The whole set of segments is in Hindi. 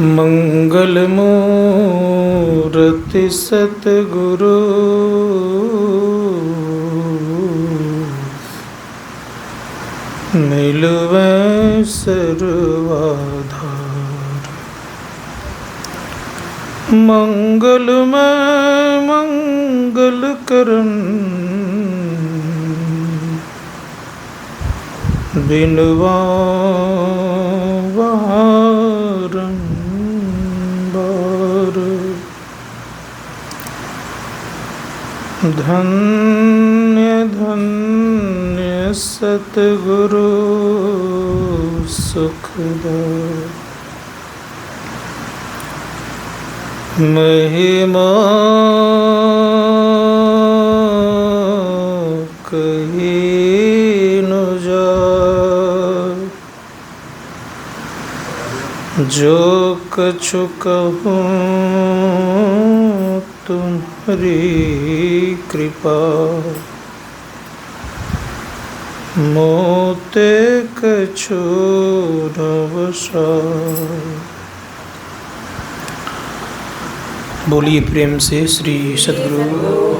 मंगल मूर्ति सतगुरु मिलवे सर्वाधार। मंगल में मंगल करन बिनवा धन्य धन्य सतगुरु सुखदायक। महिमा कही न जाए, जो कछु कहूँ तुम्हारी कृपा। मोते कछु न बसाए। बोलिए प्रेम से श्री सद्गुरु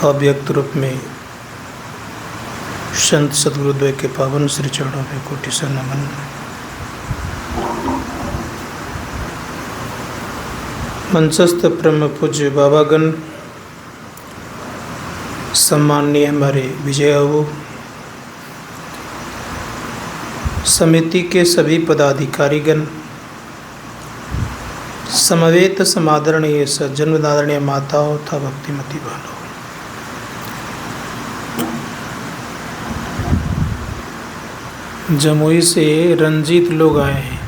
अव्यक्त रूप में संत सद्गुरुद्वय के पावन श्री चरणों में कोटि से नमन। मंचस्थ परम पूज्य बाबागण, सम्माननीय हमारे विजय बाबू, समिति के सभी पदाधिकारीगण, समवेत समादरणीय सज्जनवंदनीय माताओं तथा भक्तिमती बहनों, जमुई से रंजीत लोग आए हैं।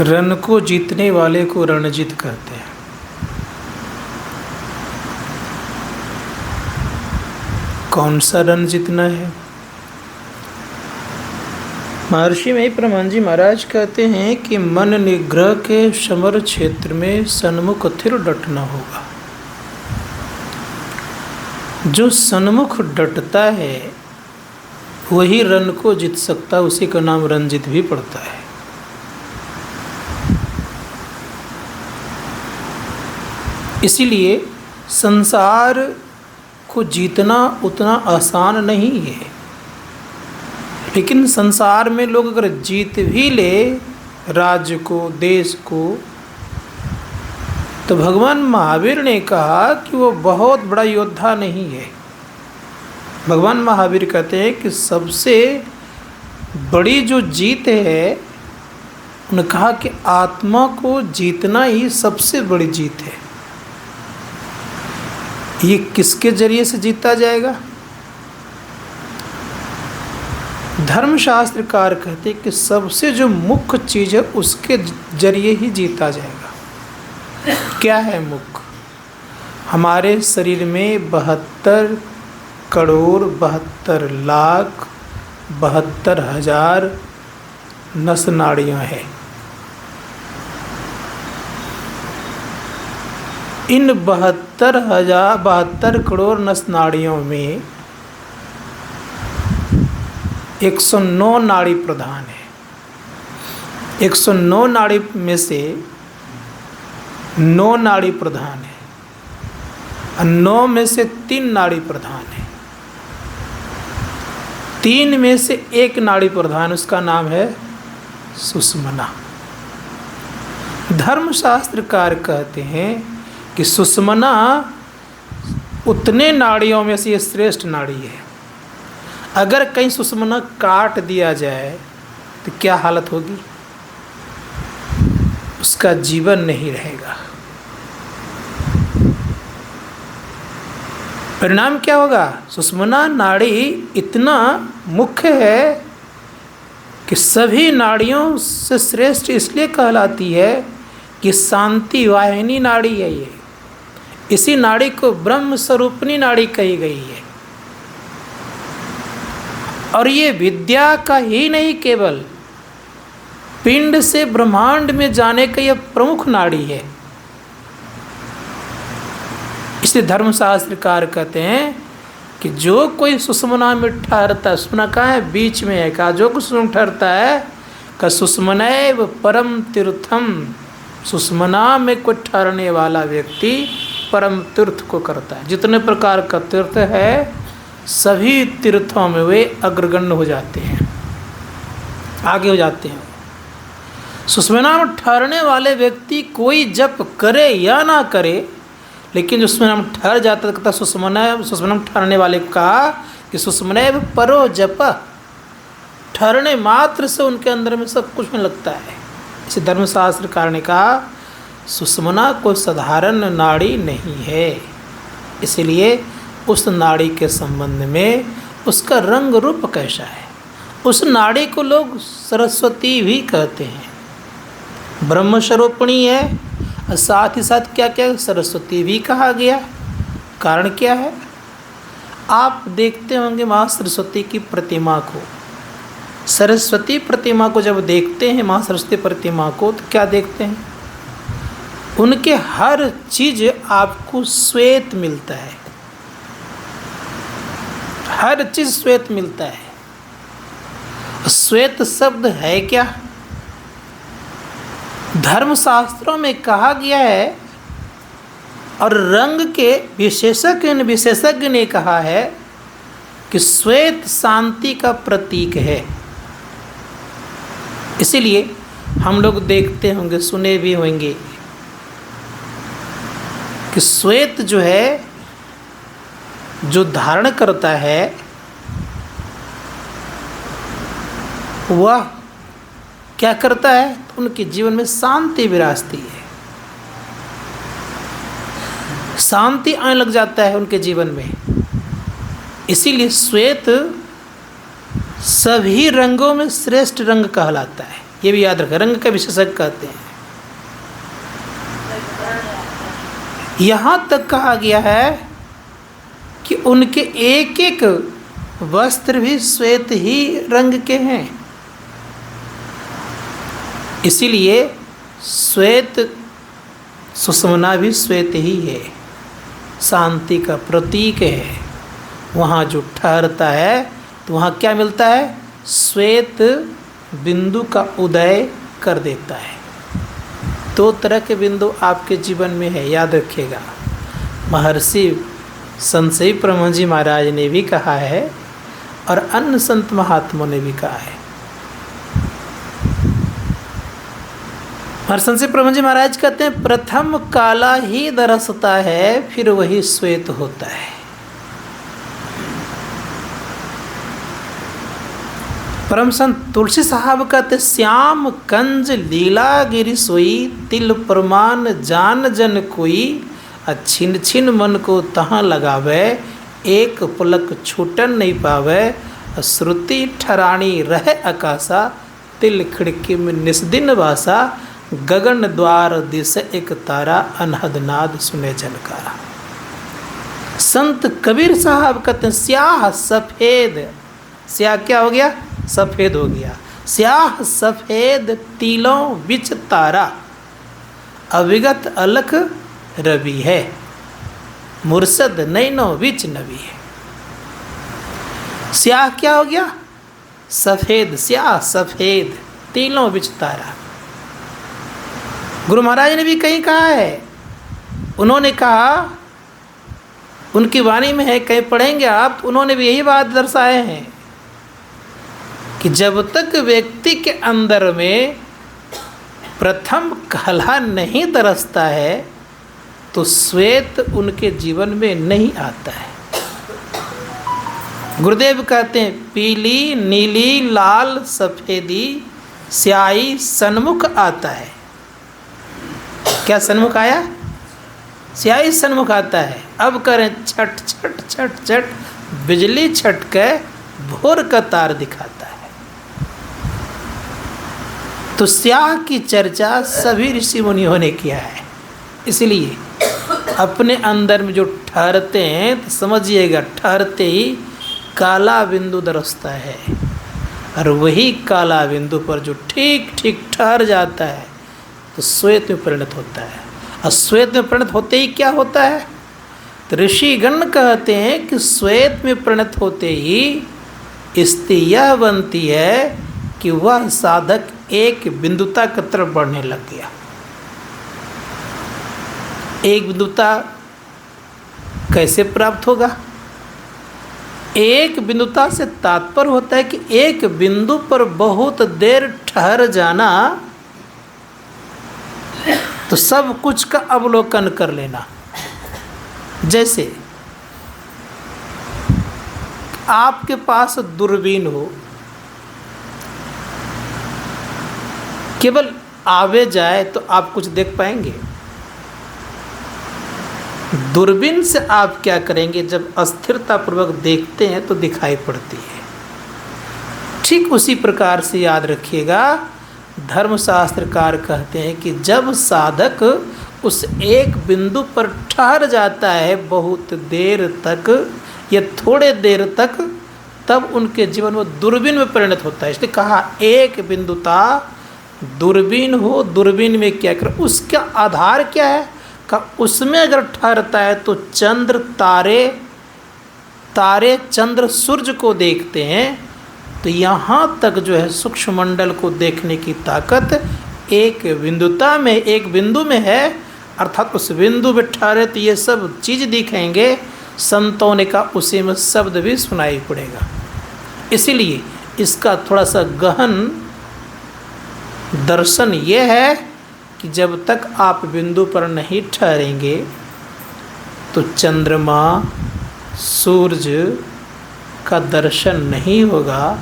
रण को जीतने वाले को रणजीत कहते हैं। कौन सा रण जीतना है? महर्षि में परमान जी महाराज कहते हैं कि मन निग्रह के समर क्षेत्र में सन्मुख थिर डटना होगा। जो सन्मुख डटता है वही रण को जीत सकता, उसी का नाम रणजीत भी पड़ता है। इसीलिए संसार को जीतना उतना आसान नहीं है, लेकिन संसार में लोग अगर जीत भी ले राज्य को, देश को, तो भगवान महावीर ने कहा कि वो बहुत बड़ा योद्धा नहीं है। भगवान महावीर कहते हैं कि सबसे बड़ी जो जीत है, उन्होंने कहा कि आत्मा को जीतना ही सबसे बड़ी जीत है। ये किसके जरिए से जीता जाएगा? धर्मशास्त्रकार कहते हैं कि सबसे जो मुख्य चीज़ है उसके जरिए ही जीता जाएगा। क्या है मुख्य? हमारे शरीर में 72 करोड़ 72 लाख 72,000 नस नाड़ियाँ हैं। इन 72 करोड़ नस नाड़ियों में 109 नाड़ी प्रधान है। 109 नाड़ी में से 9 नाड़ी प्रधान है और 9 में से 3 नाड़ी प्रधान है। 3 में से 1 नाड़ी प्रधान, उसका नाम है सुषुम्ना। धर्मशास्त्रकार कहते हैं कि सुषुम्ना उतने नाड़ियों में से ये श्रेष्ठ नाड़ी है। अगर कहीं सुषुम्ना काट दिया जाए तो क्या हालत होगी? उसका जीवन नहीं रहेगा। परिणाम क्या होगा? सुषुम्ना नाड़ी इतना मुख्य है कि सभी नाड़ियों से श्रेष्ठ इसलिए कहलाती है कि शांति वाहिनी नाड़ी है ये। इसी नाड़ी को ब्रह्म स्वरूपिणी नाड़ी कही गई है। और ये विद्या का ही नहीं, केवल पिंड से ब्रह्मांड में जाने का यह प्रमुख नाड़ी है। इसलिए धर्मशास्त्रकार कहते हैं कि जो कोई सुषुम्ना में ठहरता है, सुषुम्ना कहाँ है? बीच में है। कहा जो कुछ सुषुम्ना ठहरता है, का सुषुम्नैव परम तीर्थम, सुषुम्ना में कोई ठहरने वाला व्यक्ति परम तीर्थ को करता है। जितने प्रकार का तीर्थ है सभी तीर्थों में वे अग्रगण्य हो जाते हैं, आगे हो जाते हैं। सुषुम्ना में ठहरने वाले व्यक्ति कोई जप करे या ना करे, लेकिन जो सुषुम्ना में ठहर जाता है, सुषुम्ना में ठहरने वाले को कहा कि सुषुम्नैव परो जप, ठहरने मात्र से उनके अंदर में सब कुछ में लगता है। इसे धर्मशास्त्रकार ने कहा सुषुम्ना कोई साधारण नाड़ी नहीं है, इसलिए उस नाड़ी के संबंध में उसका रंग रूप कैसा है। उस नाड़ी को लोग सरस्वती भी कहते हैं, ब्रह्मस्वरूपिणी है, और साथ ही साथ क्या क्या सरस्वती भी कहा गया। कारण क्या है? आप देखते होंगे माँ सरस्वती की प्रतिमा को, सरस्वती प्रतिमा को जब देखते हैं, माँ सरस्वती प्रतिमा को, तो क्या देखते हैं? उनके हर चीज आपको श्वेत मिलता है, हर चीज श्वेत मिलता है। श्वेत शब्द है क्या? धर्मशास्त्रों में कहा गया है, और रंग के विशेषज्ञ ने कहा है कि श्वेत शांति का प्रतीक है। इसीलिए हम लोग देखते होंगे, सुने भी होंगे कि श्वेत जो है, जो धारण करता है वह क्या करता है? तो उनके जीवन में शांति विराजती है, शांति आने लग जाता है उनके जीवन में। इसीलिए श्वेत सभी रंगों में श्रेष्ठ रंग कहलाता है। ये भी याद रखें, रंग का विशेषज्ञ कहते हैं। यहाँ तक कहा गया है कि उनके एक एक वस्त्र भी श्वेत ही रंग के हैं। इसीलिए श्वेत सुषुम्ना भी श्वेत ही है, शांति का प्रतीक है। वहाँ जो ठहरता है तो वहाँ क्या मिलता है? श्वेत बिंदु का उदय कर देता है। दो तरह के बिंदु आपके जीवन में है, याद रखिएगा। महर्षि संशयी ब्रह्म जी महाराज ने भी कहा है और अन्य संत महात्माओं ने भी कहा है। महर्षि ब्रह्म जी महाराज कहते हैं प्रथम काला ही दरसता है, फिर वही श्वेत होता है। परम संत तुलसी साहब कहते श्याम कंज लीला गिरी सोई, तिल प्रमाण जान जन कोई, छिन छिन मन को तहाँ लगावे, एक पलक छूटन नहीं पावे, श्रुति ठरानी रह आकाशा, तिल खिड़की में निस्दिन वासा, गगन द्वार दिश एक तारा, अनहद नाद सुने झनकारा। संत कबीर साहब कहते हैं स्याह सफ़ेद, स्याह क्या हो गया? सफ़ेद हो गया। स्याह सफ़ेद तिलों बिच तारा, अविगत अलख रवि है, मुर्शद नैनो बिच नबी है। स्याह क्या हो गया? सफ़ेद, स्याह सफ़ेद तिलों बिच तारा। गुरु महाराज ने भी कहीं कहा है, उन्होंने कहा, उनकी वाणी में है, कहीं पढ़ेंगे आप, तो उन्होंने भी यही बात दर्शाए हैं कि जब तक व्यक्ति के अंदर में प्रथम कला नहीं दरसता है तो श्वेत उनके जीवन में नहीं आता है। गुरुदेव कहते हैं पीली नीली लाल सफ़ेदी स्याही सन्मुख आता है। क्या सन्मुख आया? स्याही सन्मुख आता है। अब करें छट छट छट छट, बिजली छटके भोर का तार दिखाता है। तो स्याह की चर्चा सभी ऋषि मुनियों ने किया है। इसलिए अपने अंदर में जो ठहरते हैं तो समझिएगा, ठहरते ही काला बिंदु दरसता है, और वही काला बिंदु पर जो ठीक ठीक ठहर जाता है तो श्वेत में परिणत होता है। और श्वेत में परिणत होते ही क्या होता है? तो ऋषिगण कहते हैं कि श्वेत में परिणत होते ही स्थिति यह बनती है कि वह साधक एक बिंदुता की तरफ बढ़ने लग गया। एक बिंदुता कैसे प्राप्त होगा? एक बिंदुता से तात्पर्य होता है कि एक बिंदु पर बहुत देर ठहर जाना, तो सब कुछ का अवलोकन कर लेना। जैसे आपके पास दूरबीन हो, केवल आवे जाए तो आप कुछ देख पाएंगे। दूरबीन से आप क्या करेंगे? जब अस्थिरतापूर्वक देखते हैं तो दिखाई पड़ती है। ठीक उसी प्रकार से याद रखिएगा, धर्मशास्त्रकार कहते हैं कि जब साधक उस एक बिंदु पर ठहर जाता है बहुत देर तक या थोड़े देर तक, तब उनके जीवन में दूरबीन में परिणत होता है। इसलिए कहा एक बिंदुता दूरबीन हो। दूरबीन में क्या कर, उसका आधार क्या है? का उसमें अगर ठहरता है तो चंद्र तारे चंद्र सूर्य को देखते हैं। तो यहाँ तक जो है सूक्ष्म मंडल को देखने की ताकत एक बिंदुता में, एक बिंदु में है। अर्थात उस बिंदु में ठहरे तो ये सब चीज़ दिखेंगे। संतों ने कहा उसी में शब्द भी सुनाई पड़ेगा। इसीलिए इसका थोड़ा सा गहन दर्शन ये है कि जब तक आप बिंदु पर नहीं ठहरेंगे तो चंद्रमा सूर्य का दर्शन नहीं होगा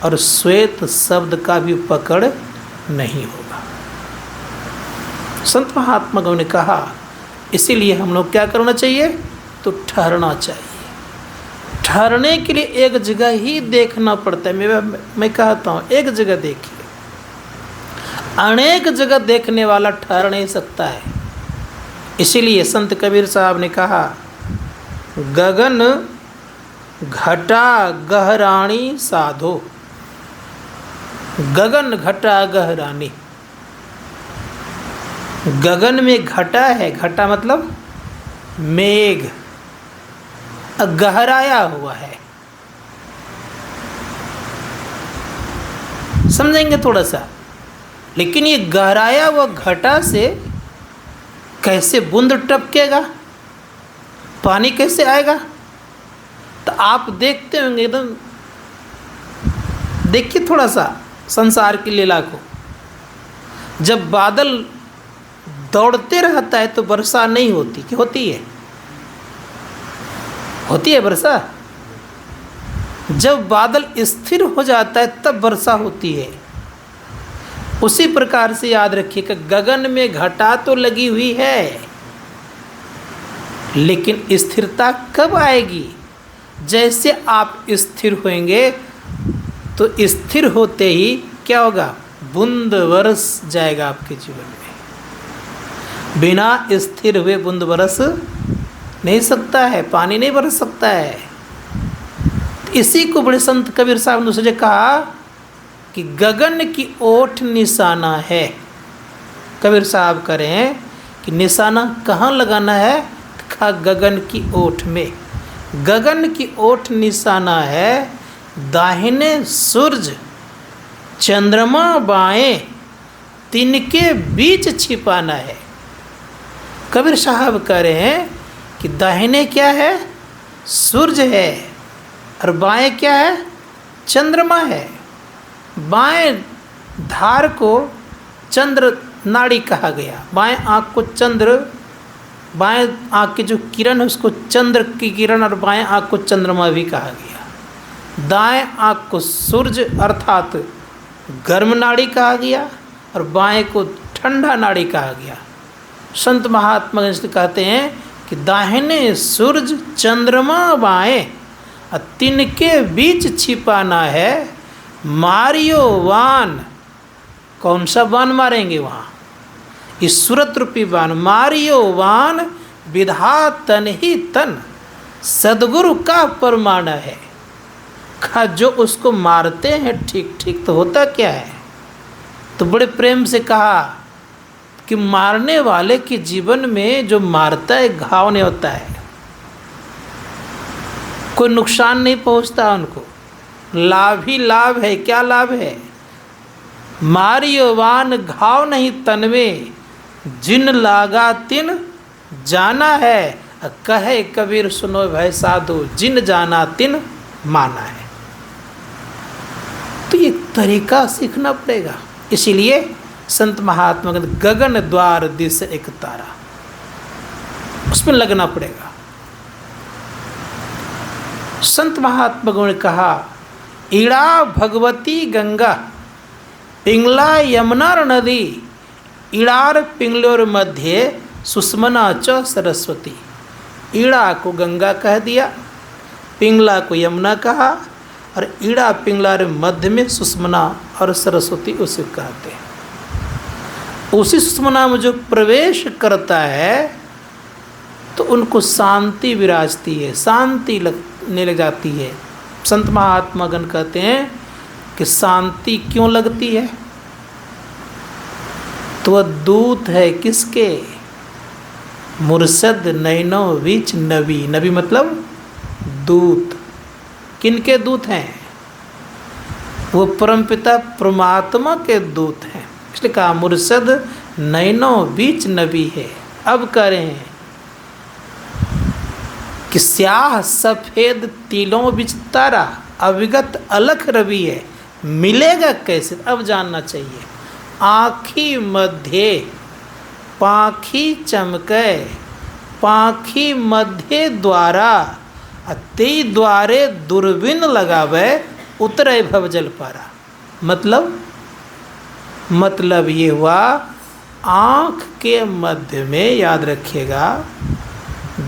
और श्वेत शब्द का भी पकड़ नहीं होगा। संत महात्माओं ने कहा इसीलिए हम लोग क्या करना चाहिए? तो ठहरना चाहिए। ठहरने के लिए एक जगह ही देखना पड़ता है। मैं कहता हूँ एक जगह देखिए, अनेक जगह देखने वाला ठहर नहीं सकता है। इसीलिए संत कबीर साहब ने कहा गगन घटा गहरानी साधो। गगन घटा गहरानी, गगन में घटा है, घटा मतलब मेघ गहराया हुआ है। समझेंगे थोड़ा सा। लेकिन ये गहराया हुआ घटा से कैसे बूंद टपकेगा, पानी कैसे आएगा? तो आप देखते होंगे एकदम, देखिए थोड़ा सा संसार की लीला को। जब बादल दौड़ते रहता है तो वर्षा नहीं होती, कि होती है? होती है वर्षा। जब बादल स्थिर हो जाता है तब वर्षा होती है। उसी प्रकार से याद रखिए कि गगन में घटा तो लगी हुई है, लेकिन स्थिरता कब आएगी? जैसे आप स्थिर होंगे तो स्थिर होते ही क्या होगा? बूंद बरस जाएगा आपके जीवन में। बिना स्थिर हुए बूंद बरस नहीं सकता है, पानी नहीं बरस सकता है। इसी को बड़े संत कबीर साहब ने दूसरे कहा कि गगन की ओट निशाना है। कबीर साहब करें कि निशाना कहाँ लगाना है? कहा गगन की ओट में। गगन की ओट निशाना है, दाहिने सूर्य चंद्रमा बाएं, तिनके बीच छिपाना है। कबीर साहब कह रहे हैं कि दाहिने क्या है? सूर्य है, और बाएं क्या है? चंद्रमा है। बाएं धार को चंद्र नाड़ी कहा गया। बाएं आँख को चंद्र, बाएं आँख की जो किरण है उसको चंद्र की किरण, और बाएं आँख को चंद्रमा भी कहा गया। दाएं आँख को सूर्य अर्थात गर्म नाड़ी कहा गया, और बाएं को ठंडा नाड़ी कहा गया। संत महात्मा कहते हैं कि दाहिने सूर्य चंद्रमा बाएं, और तिनके बीच छिपाना है मारियो वान। कौन सा वान मारेंगे वहाँ? ईश्वरत रूपी वान। मारियो वान विधा तन ही तन, सदगुरु का परमाण है। खा जो उसको मारते हैं ठीक ठीक, तो होता क्या है? तो बड़े प्रेम से कहा कि मारने वाले के जीवन में जो मारता है घाव नहीं होता है, कोई नुकसान नहीं पहुंचता उनको, लाभ ही लाभ है। क्या लाभ है? मारियोवान घाव नहीं तन में, जिन लागा तिन जाना है। कहे कबीर सुनो भय साधु, जिन जाना तिन माना है। तो ये तरीका सीखना पड़ेगा। इसीलिए संत महात्मा गगन द्वार दिस एक तारा, उसमें लगना पड़ेगा। संत महात्मा ने कहा, ईड़ा भगवती गंगा पिंगला यमुना नदी, ईड़ार पिंगलोर मध्य सुषमना च सरस्वती। ईड़ा को गंगा कह दिया, पिंगला को यमुना कहा, और ईड़ा पिंगला मध्य में सुषमना और सरस्वती उसे कहते हैं। उसी सुषमना में जो प्रवेश करता है तो उनको शांति विराजती है, शांति लगने लग जाती है। संत महात्मा गण कहते हैं कि शांति क्यों लगती है? तो वह दूत है किसके? मुर्शद नैनो विच नबी। नबी मतलब दूत। किनके दूत हैं? वो परमपिता परमात्मा के दूत हैं। इसलिए कहा मुर्शद नैनो बीच नबी है। अब कह रहे हैं कि स्याह सफ़ेद तिलों बिच तारा, अविगत अलख रवि है, मिलेगा कैसे? अब जानना चाहिए। आँखी मध्य पाखी चमके, पाखी मध्य द्वारा, ते द्वारे दूरबीन लगावे, उतरे भव जल पारा। मतलब ये हुआ, आँख के मध्य में याद रखिएगा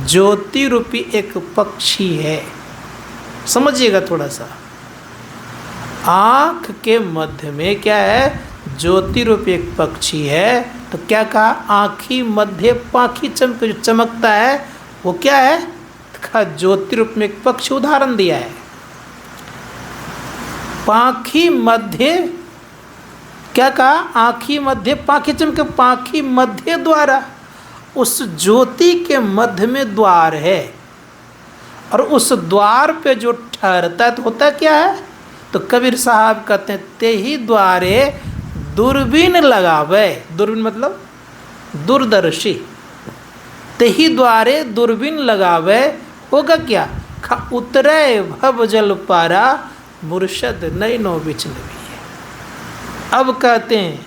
ज्योति रूपी एक पक्षी है। समझिएगा थोड़ा सा, आँख के मध्य में क्या है? ज्योति रूपी एक पक्षी है। तो क्या कहा? आँखी मध्य पाखी चमक, जो चमकता है वो क्या है? कहा ज्योति रूप में एक पक्षी उदाहरण दिया है। पाखी मध्य क्या कहा? आँखी मध्य पाखी चमके, पाखी मध्य द्वारा, उस ज्योति के मध्य में द्वार है, और उस द्वार पे जो ठहरता है तो होता क्या है? तो कबीर साहब कहते हैं, ते ही द्वारे दूरबीन लगावे। दूरबीन मतलब दूरदर्शी। ते ही द्वारे दूरबीन लगावे, होगा क्या? खा उतरे भव जल पारा, मुर्शद नैनो बिच नबी। अब कहते हैं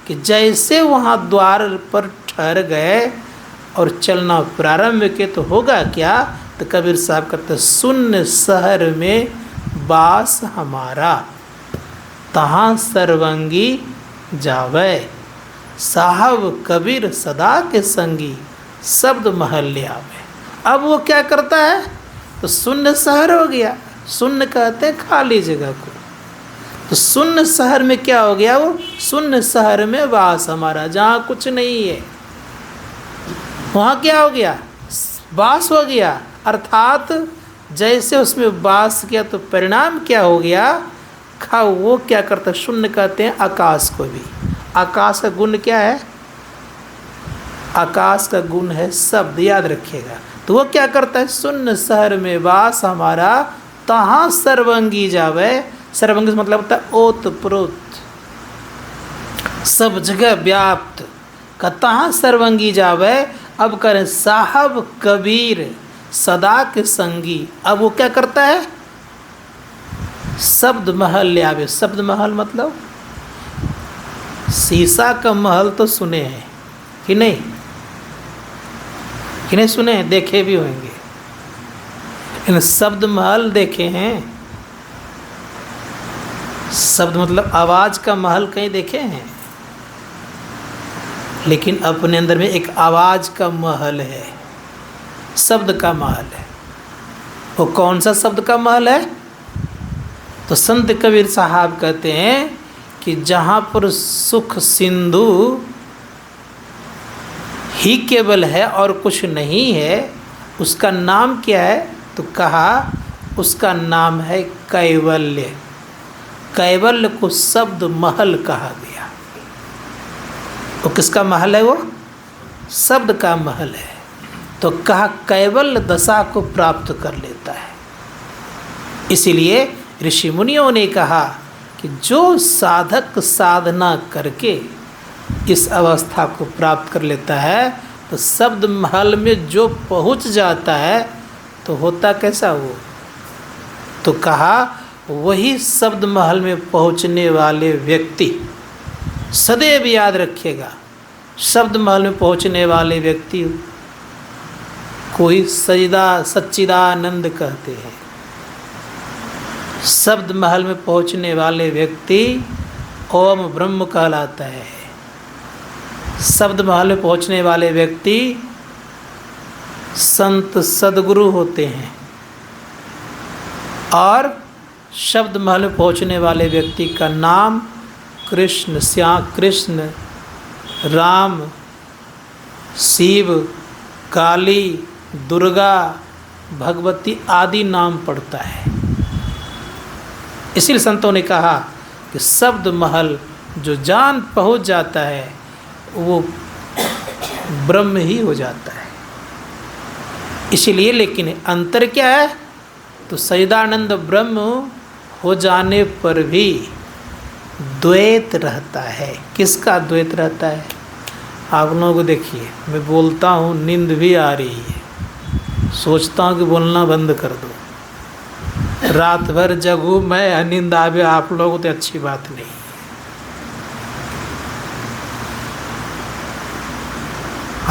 कि जैसे वहाँ द्वार पर ठहर गए और चलना प्रारंभ किए तो होगा क्या? तो कबीर साहब कहते, शून्य शहर में बास हमारा, तहाँ सर्वंगी जावे, साहब कबीर सदा के संगी, शब्द महल ले आवे। अब वो क्या करता है? तो शून्य शहर हो गया। शून्य कहते हैं खाली जगह को। तो शून्य शहर में क्या हो गया? वो शून्य शहर में वास हमारा, जहाँ कुछ नहीं है वहाँ क्या हो गया? वास हो गया। अर्थात जैसे उसमें वास किया तो परिणाम क्या हो गया? खा वो क्या करता? शून्य कहते हैं आकाश को भी। आकाश का गुण क्या है? आकाश का गुण है शब्द, याद रखिएगा। तो वो क्या करता है? शून्य शहर में वास हमारा, तहाँ सर्वंगी जावे। सर्वंगी मतलब होता है ओत प्रोत, सब जगह व्याप्त। का तहाँ सर्वंगी जावे। अब करें साहब कबीर सदा के संगी। अब वो क्या करता है? शब्द महल ले आवे। शब्द महल मतलब शीशा का महल तो सुने हैं कि नहीं? कि नहीं सुने हैं? देखे भी होंगे। इन शब्द महल देखे हैं? शब्द मतलब आवाज़ का महल कहीं देखे हैं? लेकिन अपने अंदर में एक आवाज़ का महल है, शब्द का महल है। वो कौन सा शब्द का महल है? तो संत कबीर साहब कहते हैं कि जहाँ पर सुख सिंधु ही केवल है और कुछ नहीं है, उसका नाम क्या है? तो कहा उसका नाम है कैवल्य। कैवल्य को शब्द महल कहा गया। तो किसका महल है? वो शब्द का महल है। तो कहा कैवल्य दशा को प्राप्त कर लेता है। इसीलिए ऋषि मुनियों ने कहा कि जो साधक साधना करके इस अवस्था को प्राप्त कर लेता है तो शब्द महल में जो पहुंच जाता है तो होता कैसा वो, तो कहा वही शब्द महल में पहुंचने वाले व्यक्ति, सदैव याद रखिएगा, शब्द महल में पहुंचने वाले व्यक्ति कोई सच्चिदानंद कहते हैं। शब्द महल में पहुंचने वाले व्यक्ति ओम ब्रह्म कहलाता है। शब्द महल में पहुंचने वाले व्यक्ति संत सदगुरु होते हैं और शब्द महल में पहुंचने वाले व्यक्ति का नाम कृष्ण, कृष्ण, राम, शिव, काली, दुर्गा, भगवती आदि नाम पड़ता है। इसीलिए संतों ने कहा कि शब्द महल जो जान पहुंच जाता है वो ब्रह्म ही हो जाता है। इसीलिए लेकिन अंतर क्या है, तो सच्चिदानंद ब्रह्म हो जाने पर भी द्वैत रहता है। किसका द्वैत रहता है? आप लोगों को देखिए, मैं बोलता हूँ नींद भी आ रही है, सोचता हूँ कि बोलना बंद कर दो, रात भर जगूं मैं, नींद आवे आप लोगों को तो अच्छी बात नहीं।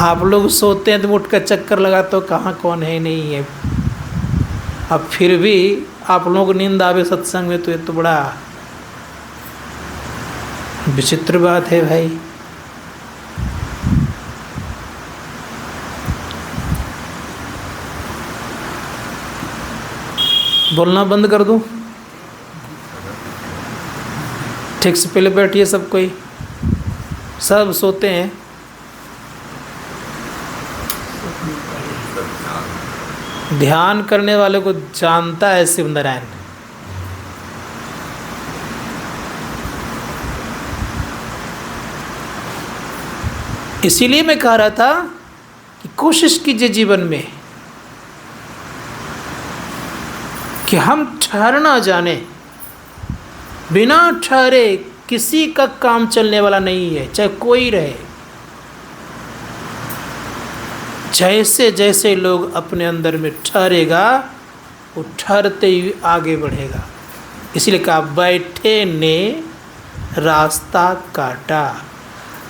आप लोग सोते हैं तो उठ कर चक्कर लगाते हो कहाँ कौन है नहीं है, अब फिर भी आप लोगों को नींद आवे सत्संग में, तो ये तो बड़ा विचित्र बात है भाई। बोलना बंद कर दूं? ठीक से पहले बैठिए सब कोई, सब सोते हैं। ध्यान करने वाले को जानता है शिव नारायण। इसीलिए मैं कह रहा था कि कोशिश कीजिए जीवन में कि हम ठहरना जाने, बिना ठहरे किसी का काम चलने वाला नहीं है, चाहे कोई रहे। जैसे जैसे लोग अपने अंदर में ठहरेगा वो ठहरते ही आगे बढ़ेगा। इसलिए कहा बैठे ने रास्ता काटा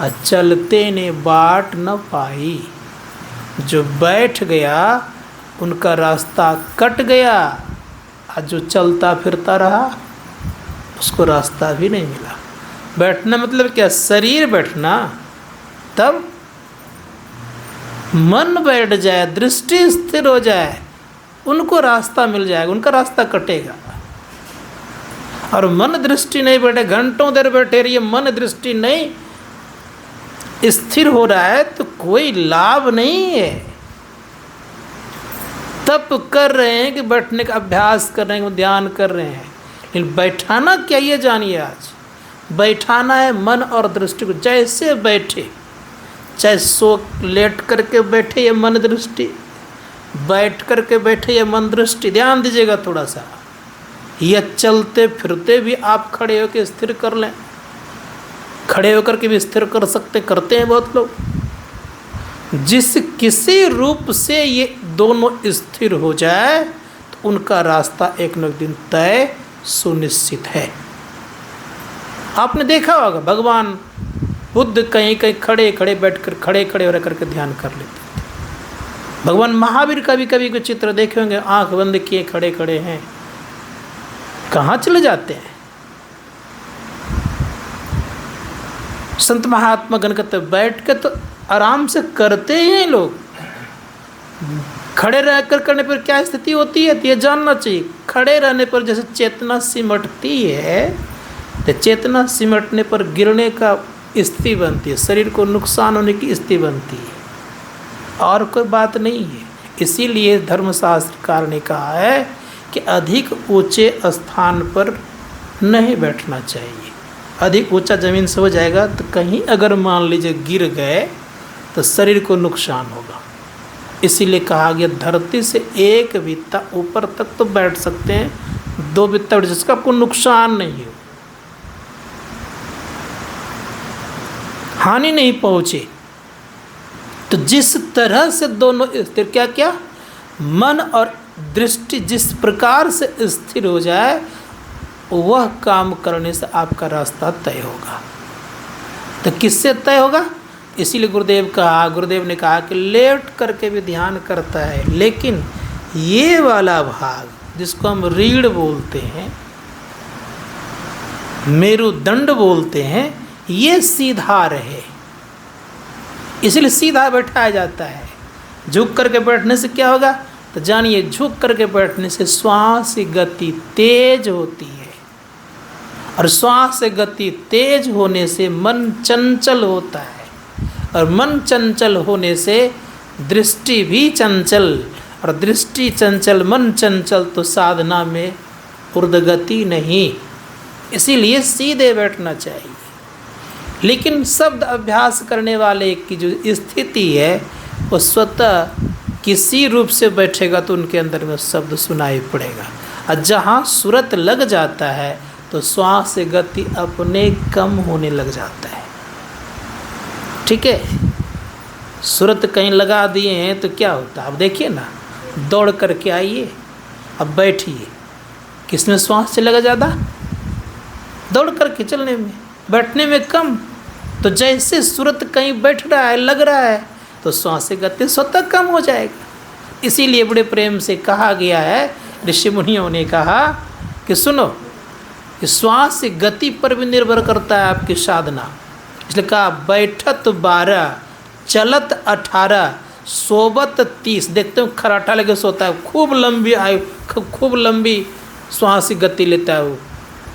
और चलते ने बाट न पाई। जो बैठ गया उनका रास्ता कट गया और जो चलता फिरता रहा उसको रास्ता भी नहीं मिला। बैठना मतलब क्या? शरीर बैठना, तब मन बैठ जाए, दृष्टि स्थिर हो जाए, उनको रास्ता मिल जाएगा, उनका रास्ता कटेगा। और मन दृष्टि नहीं बैठे, घंटों देर बैठे रहिए, मन दृष्टि नहीं स्थिर हो रहा है तो कोई लाभ नहीं है। तप कर रहे हैं कि बैठने का अभ्यास कर रहे हैं, ध्यान कर रहे हैं, लेकिन बैठाना क्या ये जानिए। आज बैठाना है मन और दृष्टि को। जैसे बैठे, चाहे सो लेट करके बैठे या मन दृष्टि, बैठ करके बैठे या मन दृष्टि, ध्यान दीजिएगा थोड़ा सा। या चलते फिरते भी आप खड़े होकर स्थिर कर लें, खड़े होकर के भी स्थिर कर सकते, करते हैं बहुत लोग। जिस किसी रूप से ये दोनों स्थिर हो जाए तो उनका रास्ता एक न एक दिन तय सुनिश्चित है। आपने देखा होगा भगवान बुद्ध कहीं कहीं खड़े खड़े बैठकर, खड़े खड़े हो करके ध्यान कर लेते थे। भगवान महावीर का भी कभी कोई चित्र देखे होंगे, आंख बंद किए खड़े खड़े हैं, कहाँ चले जाते हैं। संत महात्मा गण कहते बैठ के तो आराम से करते ही हैं लोग। खड़े रहकर करने पर क्या स्थिति होती है ये जानना चाहिए। खड़े रहने पर जैसे चेतना सिमटती है, तो चेतना सिमटने पर गिरने का स्थिति बनती है, शरीर को नुकसान होने की स्थिति बनती है, और कोई बात नहीं है। इसीलिए धर्मशास्त्रकार ने कहा है कि अधिक ऊंचे स्थान पर नहीं बैठना चाहिए। अधिक ऊंचा ज़मीन से हो जाएगा तो कहीं अगर मान लीजिए गिर गए तो शरीर को नुकसान होगा। इसीलिए कहा गया धरती से एक बित्ता ऊपर तक तो बैठ सकते हैं, दो बित्ता जिसका आपको नुकसान नहीं हो, हानि नहीं पहुँचे। तो जिस तरह से दोनों स्थिर, क्या क्या, मन और दृष्टि जिस प्रकार से स्थिर हो जाए, वह काम करने से आपका रास्ता तय होगा। तो किससे तय होगा? इसीलिए गुरुदेव ने कहा कि लेट करके भी ध्यान करता है, लेकिन ये वाला भाग जिसको हम रीढ़ बोलते हैं, मेरुदंड बोलते हैं, ये सीधा रहे, इसलिए सीधा बैठाया जाता है। झुक करके बैठने से क्या होगा? तो जानिए, झुक करके बैठने से श्वास की गति तेज होती है, और श्वास की गति तेज होने से मन चंचल होता है, और मन चंचल होने से दृष्टि भी चंचल, और दृष्टि चंचल मन चंचल, तो साधना में उर्दगति नहीं। इसीलिए सीधे बैठना चाहिए। लेकिन शब्द अभ्यास करने वाले की जो स्थिति है, वो स्वतः किसी रूप से बैठेगा तो उनके अंदर में शब्द सुनाई पड़ेगा। और जहाँ सूरत लग जाता है तो श्वास से गति अपने कम होने लग जाता है। ठीक है, सूरत कहीं लगा दिए हैं तो क्या होता है? अब देखिए ना, दौड़ करके आइए, अब बैठिए, किसमें श्वास चलेगा ज़्यादा? दौड़ करके चलने में, बैठने में कम। तो जैसे सूरत कहीं बैठ रहा है, लग रहा है, तो श्वास की गति स्वतः कम हो जाएगा। इसीलिए बड़े प्रेम से कहा गया है, ऋषि मुनियों ने कहा कि सुनो, कि श्वास की गति पर भी निर्भर करता है आपकी साधना। इसलिए कहा बैठत 12, चलत 18, सोबत 30। देखते हो खराटा लेके सोता है, खूब लंबी आयु, खूब लंबी श्वास की गति लेता है, वो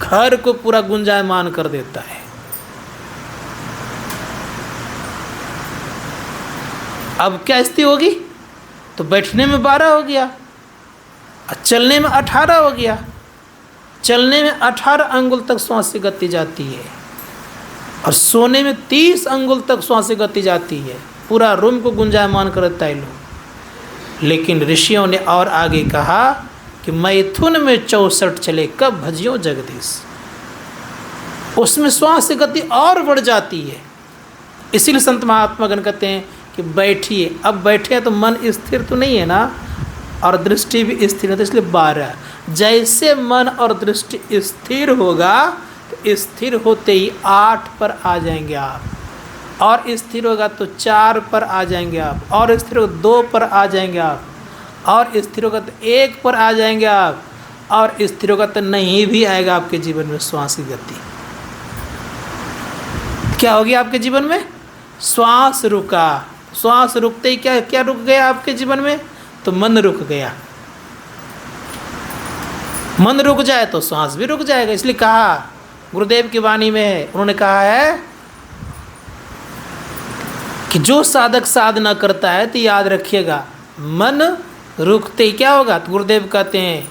घर को पूरा गुंजायमान कर देता है। अब क्या स्थिति होगी? तो बैठने में 12 हो गया, चलने में 18 हो गया। चलने में 18 अंगुल तक श्वास की गति जाती है, और सोने में 30 अंगुल तक श्वास की गति जाती है। पूरा रूम को गुंजायमान करता है लोग। लेकिन ऋषियों ने और आगे कहा कि मैथुन में 64 चले, कब भजियो जगदीश। उसमें श्वास की गति और बढ़ जाती है। इसीलिए संत महात्मागण कहते हैं कि बैठिए। अब बैठे हैं तो मन स्थिर तो नहीं है ना, और दृष्टि भी स्थिर है, तो इसलिए 12। जैसे मन और दृष्टि स्थिर होगा, तो स्थिर होते ही 8 पर आ जाएंगे आप, और स्थिर होगा तो 4 पर आ जाएंगे आप, और स्थिर होगा 2 पर आ जाएंगे आप, और स्थिर होगा तो 1 पर आ जाएंगे आप, और स्थिर होगा तो नहीं भी आएगा आपके जीवन में श्वास की गति। क्या होगी आपके जीवन में? श्वास रुका। श्वास रुकते ही क्या क्या रुक गया आपके जीवन में? तो मन रुक गया। मन रुक जाए तो श्वास भी रुक जाएगा। इसलिए कहा, गुरुदेव की वाणी में है, उन्होंने कहा है कि जो साधक साधना करता है तो याद रखिएगा, मन रुकते ही क्या होगा? तो गुरुदेव कहते हैं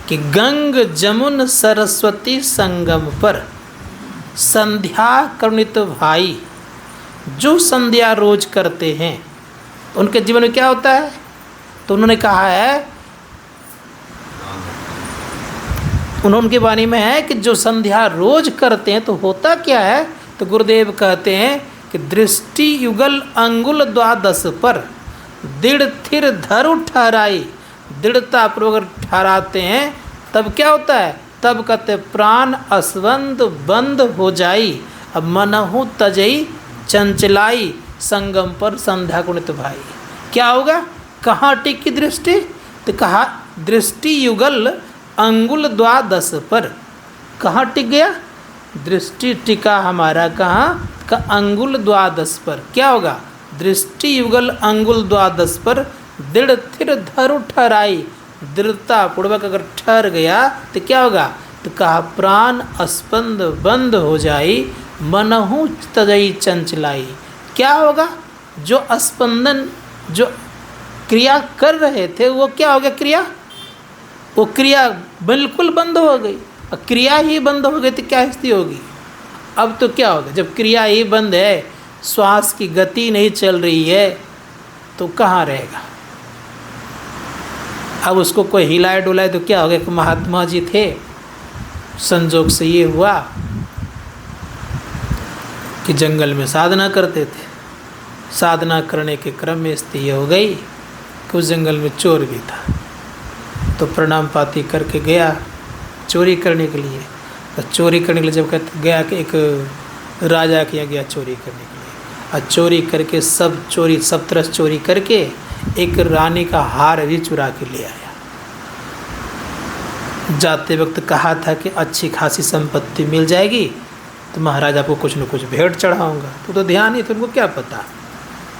कि गंग जमुन सरस्वती संगम पर संध्या करुणित भाई। जो संध्या रोज करते हैं उनके जीवन में क्या होता है? तो उन्होंने कहा है, उनकी वाणी में है कि जो संध्या रोज करते हैं तो होता क्या है? तो गुरुदेव कहते हैं कि दृष्टि युगल अंगुल 12 पर दृढ़ थिर धरु ठहराई। दृढ़ता पूर्वक ठहराते हैं, तब क्या होता है? तब कहते प्राण अस्वंद बंद हो जाई, अब मनहु तजई चंचलाई, संगम पर संध्या कुणित भाई। क्या होगा? कहाँ टिकी दृष्टि? तो कहा दृष्टि युगल अंगुल 12 पर। कहाँ टिक गया? दृष्टि टिका हमारा कहाँ? का अंगुल 12 पर। क्या होगा? दृष्टि युगल अंगुल 12 पर दृढ़ थिर धरु ठहराई। दृढ़ता पूर्वक अगर ठहर गया तो क्या होगा? तो कहा प्राण स्पंद बंद हो जाई, मनहु तजई चंचलाई। क्या होगा? जो स्पंदन, जो क्रिया कर रहे थे, वो क्या हो गया? क्रिया, वो क्रिया बिल्कुल बंद हो गई। और क्रिया ही बंद हो गई तो क्या स्थिति होगी? अब तो क्या होगा? जब क्रिया ही बंद है, श्वास की गति नहीं चल रही है, तो कहाँ रहेगा? अब उसको कोई हिलाए डुलाए तो क्या हो गया कि महात्मा जी थे। संजोग से ये हुआ कि जंगल में साधना करते थे। साधना करने के क्रम में स्थिति हो गई कि उस जंगल में चोर भी था। तो प्रणाम पाती करके गया चोरी करने के लिए। तो चोरी करने के लिए जब गया कि एक राजा के यहाँ गया चोरी करने के लिए, और चोरी करके सब तरह चोरी करके एक रानी का हार भी चुरा के ले आया। जाते वक्त कहा था कि अच्छी खासी संपत्ति मिल जाएगी तो महाराजा को कुछ न कुछ भेंट चढ़ाऊँगा। तो ध्यान ही, तुमको क्या पता,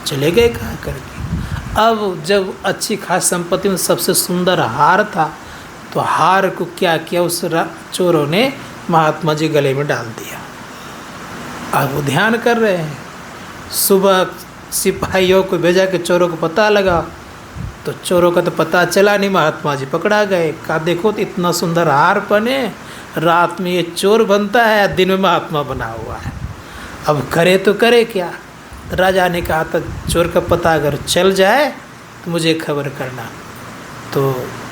चले गए कहा करके। अब जब अच्छी खासी संपत्ति में सबसे सुंदर हार था, तो हार को क्या किया उस चोरों ने महात्मा जी गले में डाल दिया। अब वो ध्यान कर रहे हैं। सुबह सिपाहियों को भेजा कि चोरों को पता लगा, तो चोरों का तो पता चला नहीं, महात्मा जी पकड़ा गए। कहा देखो तो इतना सुंदर हार पहने, रात में ये चोर बनता है, दिन में महात्मा बना हुआ है, अब करे तो करे क्या। तो राजा ने कहा था चोर का पता अगर चल जाए तो मुझे खबर करना। तो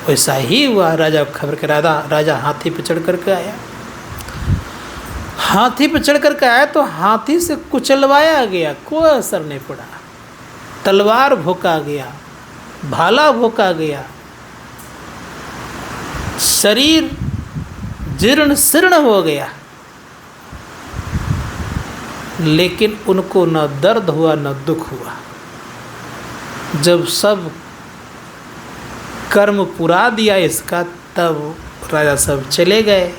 वैसा ही हुआ। राजा को खबर करा, राजा हाथी पर चढ़ करके आया। हाथी पर चढ़ करके आया तो हाथी से कुचलवाया गया, कोई असर नहीं पड़ा। तलवार भोंका गया, भाला भोंका गया, शरीर जीर्ण शीर्ण हो गया, लेकिन उनको न दर्द हुआ न दुख हुआ। जब सब कर्म पुरा दिया इसका, तब राजा सब चले गए।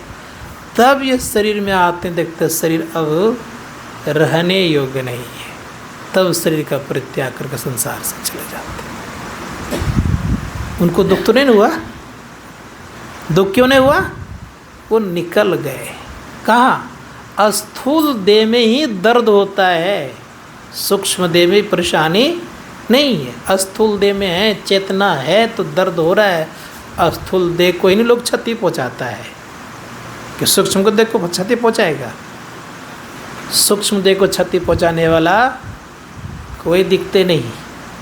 तब ये शरीर में आते देखते शरीर अब रहने योग्य नहीं है। तब शरीर का परित्याग करके संसार से चले जाते। उनको दुख तो नहीं हुआ। दुख क्यों नहीं हुआ? वो निकल गए। कहाँ? स्थूल देह में ही दर्द होता है, सूक्ष्म देह में परेशानी नहीं है। स्थूल देह में है, चेतना है तो दर्द हो रहा है। स्थूल देह को ही नहीं लोग क्षति पहुंचाता है कि सूक्ष्म को देह को क्षति पहुंचाएगा। सूक्ष्म देह को क्षति पहुंचाने वाला कोई दिखते नहीं।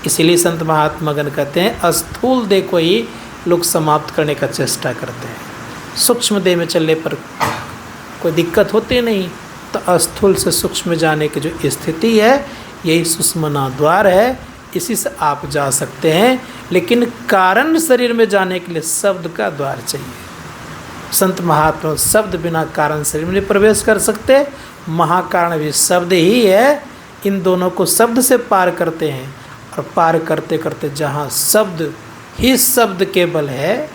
इसीलिए संत महात्मागण कहते हैं स्थूल देह को ही लोग समाप्त करने का चेष्टा करते हैं। सूक्ष्म देह में चलने पर कोई दिक्कत होती नहीं। तो स्थूल से सूक्ष्म जाने की जो स्थिति है, यही सुषुम्ना द्वार है। इसी से आप जा सकते हैं, लेकिन कारण शरीर में जाने के लिए शब्द का द्वार चाहिए। संत महात्मा शब्द बिना कारण शरीर में नहीं प्रवेश कर सकते। महाकारण भी शब्द ही है। इन दोनों को शब्द से पार करते हैं, और पार करते करते जहाँ शब्द ही शब्द केवल है,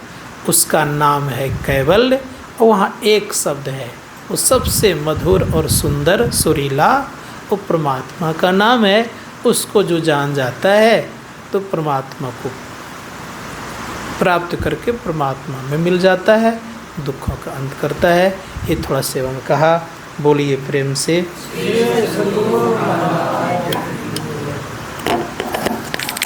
उसका नाम है कैवल्य। और वहाँ एक शब्द है, वो सबसे मधुर और सुंदर सुरीला, वो परमात्मा का नाम है। उसको जो जान जाता है तो परमात्मा को प्राप्त करके परमात्मा में मिल जाता है, दुखों का अंत करता है। ये थोड़ा सेवा में कहा। बोलिए प्रेम से।